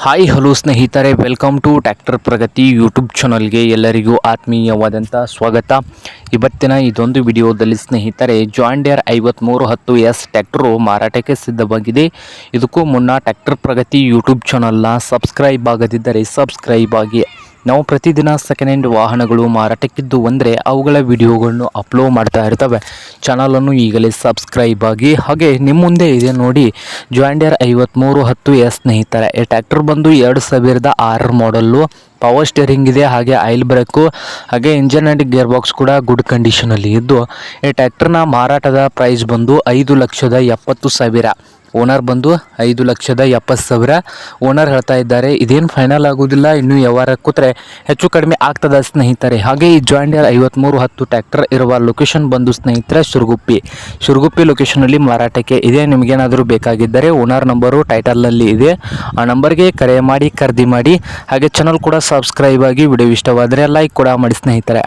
Hi hello ಸ್ನೇಹಿತರೆ, welcome to tractor Pragati YouTube ಚಾನಲ್ಗೆ ಎಲ್ಲರಿಗೂ ಆತ್ಮೀಯವಾದಂಥ ಸ್ವಾಗತ. ಇವತ್ತಿನ ಇದೊಂದು ವಿಡಿಯೋದಲ್ಲಿ ಸ್ನೇಹಿತರೆ, ಜಾನ್ ಡಿಯರ್ 5310S ಟ್ರ್ಯಾಕ್ಟರು ಮಾರಾಟಕ್ಕೆ ಸಿದ್ಧವಾಗಿದೆ. ಇದಕ್ಕೂ ಮುನ್ನ ಟ್ರ್ಯಾಕ್ಟರ್ ಪ್ರಗತಿ ಯೂಟ್ಯೂಬ್ ಚಾನಲ್ನ ಸಬ್ಸ್ಕ್ರೈಬ್ ಆಗದಿದ್ದರೆ ಸಬ್ಸ್ಕ್ರೈಬ್ ಆಗಿ. ನಾವು ಪ್ರತಿದಿನ ಸೆಕೆಂಡ್ ಹ್ಯಾಂಡ್ ವಾಹನಗಳು ಮಾರಾಟಕ್ಕಿದ್ದು ಅಂದರೆ ಅವುಗಳ ವಿಡಿಯೋಗಳನ್ನು ಅಪ್ಲೋಡ್ ಮಾಡ್ತಾ ಇರ್ತವೆ. ಚಾನಲನ್ನು ಈಗಲೇ ಸಬ್ಸ್ಕ್ರೈಬ್ ಆಗಿ. ಹಾಗೆ ನಿಮ್ಮ ಮುಂದೆ ಇದೆ ನೋಡಿ ಜಾನ್ ಡಿಯರ್ 5310S ಸ್ನೇಹಿತರೆ. ಈ ಟ್ರ್ಯಾಕ್ಟರ್ ಬಂದು 2006 ಮಾಡಲ್ಲು. ಪವರ್ ಸ್ಟೇರಿಂಗ್ ಇದೆ, ಹಾಗೆ ಆಯಿಲ್ ಬ್ರೇಕು, ಹಾಗೆ ಇಂಜನ್ ಆ್ಯಂಡ್ ಗೇರ್ ಬಾಕ್ಸ್ ಕೂಡ ಗುಡ್ ಕಂಡೀಷನಲ್ಲಿ ಇದ್ದು, ಈ ಟ್ರ್ಯಾಕ್ಟರ್ನ ಮಾರಾಟದ ಪ್ರೈಸ್ ಬಂದು 5,70,000. ಓನರ್ ಬಂದು 5,70,000 ಓನರ್ ಹೇಳ್ತಾ ಇದ್ದಾರೆ. ಇದೇನು ಫೈನಲ್ ಆಗೋದಿಲ್ಲ, ಇನ್ನೂ ವ್ಯವಹಾರ ಕೂತ್ರೆ ಹೆಚ್ಚು ಕಡಿಮೆ ಆಗ್ತದೆ ಸ್ನೇಹಿತರೆ. ಹಾಗೆ ಈ ಜಾನ್ ಡಿಯರ್ 5310 ಟ್ರ್ಯಾಕ್ಟರ್ ಇರುವ ಲೊಕೇಶನ್ ಬಂದು ಸ್ನೇಹಿತರೆ ಶಿರಗುಪ್ಪಿ ಲೊಕೇಶನಲ್ಲಿ ಮಾರಾಟಕ್ಕೆ ಇದೆ. ನಿಮಗೇನಾದರೂ ಬೇಕಾಗಿದ್ದರೆ ಓನರ್ ನಂಬರು ಟೈಟಲ್ನಲ್ಲಿ ಇದೆ, ಆ ನಂಬರ್ಗೆ ಕರೆ ಮಾಡಿ ಖರೀದಿ ಮಾಡಿ. ಹಾಗೆ ಚಾನಲ್ ಕೂಡ ಸಬ್ಸ್ಕ್ರೈಬ್ ಆಗಿ. ವಿಡಿಯೋ ಇಷ್ಟವಾದರೆ ಲೈಕ್ ಕೂಡ ಮಾಡಿ ಸ್ನೇಹಿತರೆ.